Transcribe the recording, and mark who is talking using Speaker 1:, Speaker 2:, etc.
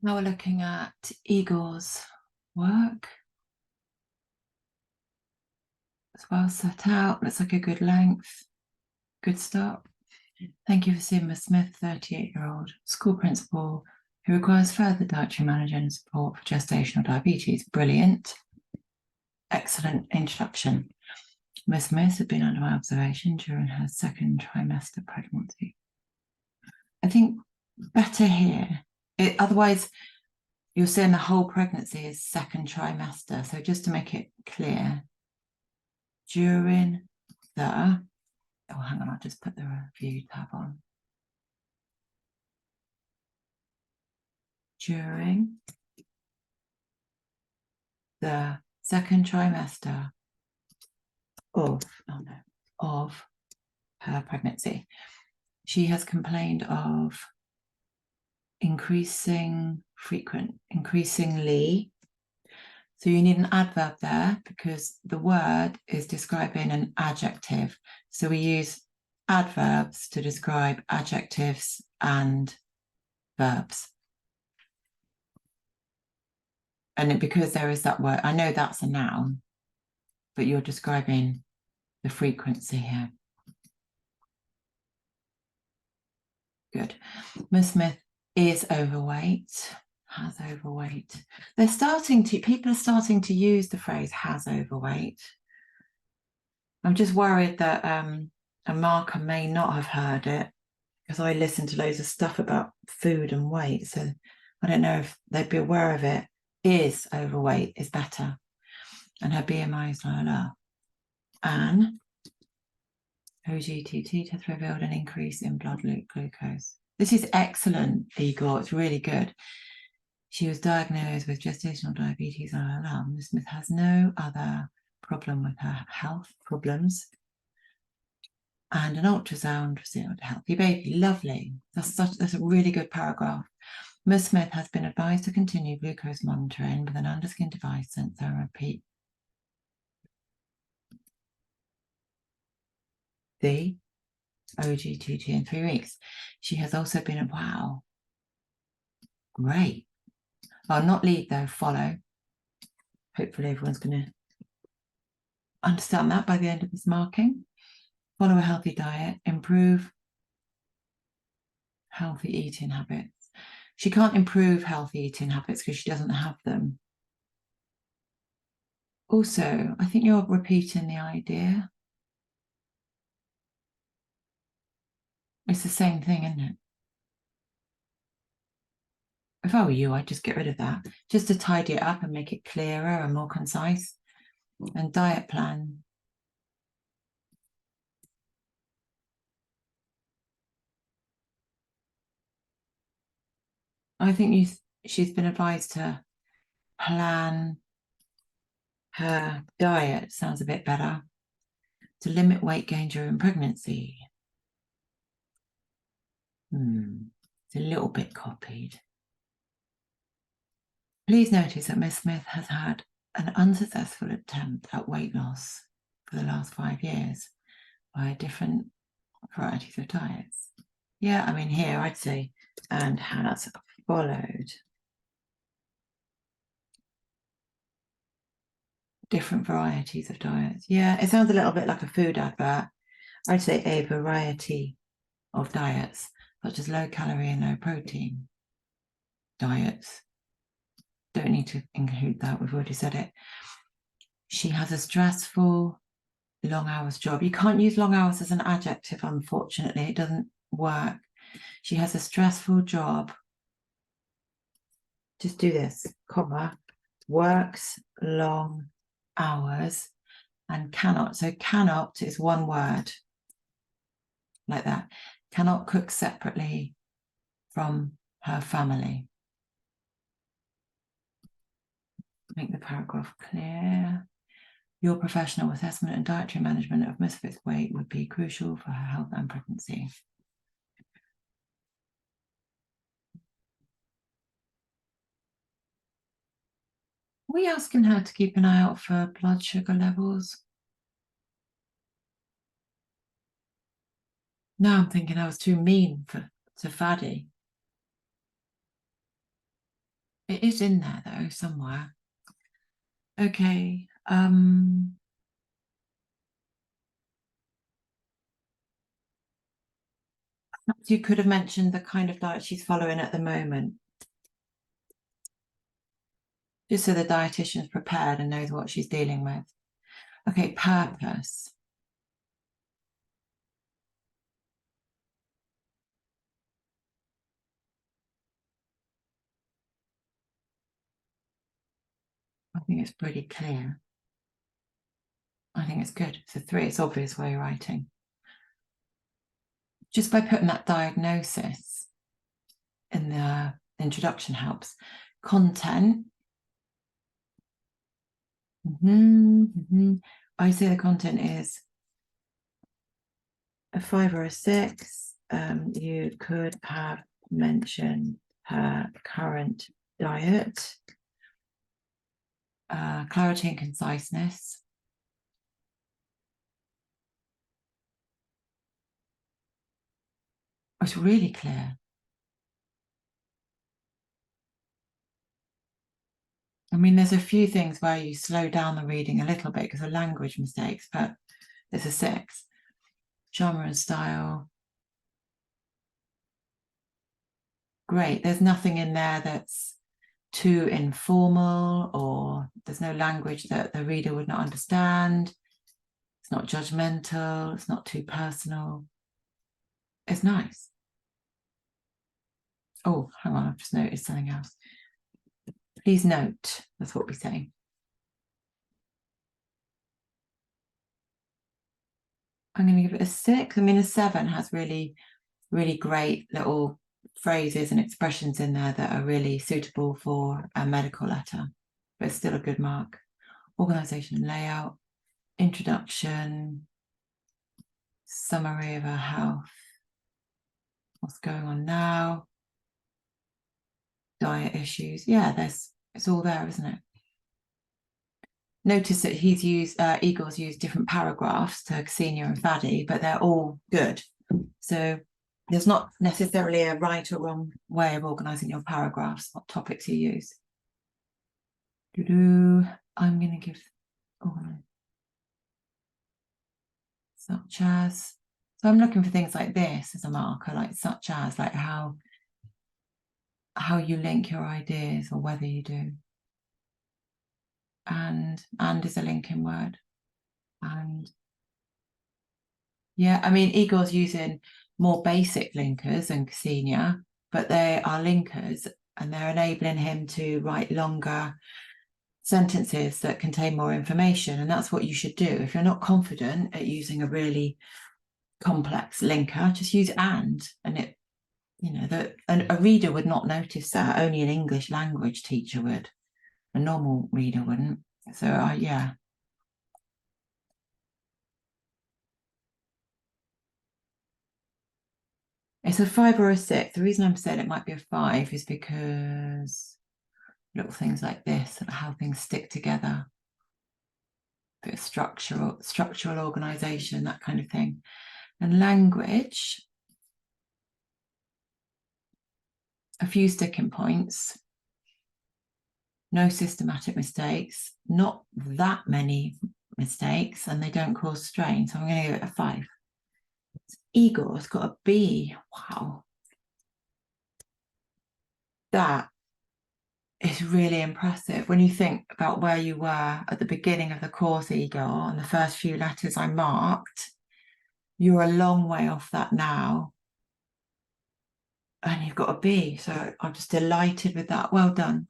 Speaker 1: Now we're looking at Igor's work. It's well set out, looks like a good length, good start. Thank you for seeing Ms. Smith, 38-year-old school principal who requires further dietary management and support for gestational diabetes. Brilliant. Excellent introduction. Ms. Smith had been under my observation during her second trimester pregnancy. I think better here. Otherwise, you're saying the whole pregnancy is second trimester. So just to make it clear, during the, oh, hang on, I'll just put the review tab on. During the second trimester of her pregnancy, she has complained of increasingly. So you need an adverb there because the word is describing an adjective. So we use adverbs to describe adjectives and verbs. And because there is that word, I know that's a noun, but you're describing the frequency here. Good. Ms. Smith is overweight, has overweight. People are starting to use the phrase has overweight. I'm just worried that a marker may not have heard it because I listen to loads of stuff about food and weight. So I don't know if they'd be aware of it. Is overweight is better. And her BMI is low. Anne, OGTT has revealed an increase in blood glucose. This is excellent, Igor. It's really good. She was diagnosed with gestational diabetes. Ms. Smith has no other problem with her health problems. And an ultrasound revealed a healthy baby. Lovely. That's a really good paragraph. Ms. Smith has been advised to continue glucose monitoring with an underskin device sensor and repeat the OGTT in 3 weeks. She has also been wow, great. Well, not lead though, follow. Hopefully everyone's going to understand that by the end of this marking. Follow a healthy diet, improve healthy eating habits. She can't improve healthy eating habits because she doesn't have them. Also, I think you're repeating the idea. It's the same thing, isn't it? If I were you, I'd just get rid of that, just to tidy it up and make it clearer and more concise. And diet plan. I think she's been advised to plan her diet, sounds a bit better, to limit weight gain during pregnancy. It's a little bit copied. Please notice that Miss Smith has had an unsuccessful attempt at weight loss for the last 5 years by different varieties of diets. Yeah, I mean, here I'd say, and has followed different varieties of diets. Yeah, it sounds a little bit like a food advert. I'd say a variety of diets, such as low calorie and low protein diets. Don't need to include that, we've already said it. She has a stressful, long hours job. You can't use long hours as an adjective, unfortunately. It doesn't work. She has a stressful job. Just do this, comma, works long hours and cannot. So cannot is one word, like that. Cannot cook separately from her family. Make the paragraph clear. Your professional assessment and dietary management of Ms. Smith's weight would be crucial for her health and pregnancy. Are we asking her to keep an eye out for blood sugar levels? No, I'm thinking I was too mean to Faddy. It is in there though, somewhere. Okay. You could have mentioned the kind of diet she's following at the moment. Just so the dietitian's prepared and knows what she's dealing with. Okay, purpose. I think it's pretty clear. I think it's good. So 3, it's obvious why you're writing. Just by putting that diagnosis in the introduction helps. Content. I say the content is a 5 or a 6. You could have mentioned her current diet. Clarity and conciseness. It's really clear. I mean, there's a few things where you slow down the reading a little bit because of language mistakes, but there's a 6. Genre and style. Great. There's nothing in there that's too informal, or there's no language that the reader would not understand. It's not judgmental. It's not too personal. It's nice. Oh, hang on. I've just noticed something else. Please note. That's what we say. I'm going to give it a 6. I mean, a 7 has really, really great little phrases and expressions in there that are really suitable for a medical letter, but it's still a good mark. Organisation and layout, introduction, summary of her health, what's going on now, diet issues. Yeah, it's all there, isn't it? Notice that he's used, Igor's used different paragraphs to senior and faddy, but they're all good. So there's not necessarily a right or wrong way of organising your paragraphs, what topics you use. I'm going to give such as. So I'm looking for things like this as a marker, like such as, like how you link your ideas, or whether you do. And is a linking word. And yeah, I mean, Igor's using more basic linkers than Ksenia, but they are linkers and they're enabling him to write longer sentences that contain more information. And that's what you should do. If you're not confident at using a really complex linker, just use and it, you know, a reader would not notice that. Only an English language teacher would. A normal reader wouldn't. So yeah. It's a 5 or a 6. The reason I'm saying it might be a 5 is because little things like this, how things stick together, a bit of structural organization, that kind of thing. And language, a few sticking points, no systematic mistakes, not that many mistakes, and they don't cause strain. So I'm going to give it a 5. Igor's got a B. Wow. That is really impressive when you think about where you were at the beginning of the course, Igor, and the first few letters I marked. You're a long way off that now. And you've got a B. So I'm just delighted with that. Well done.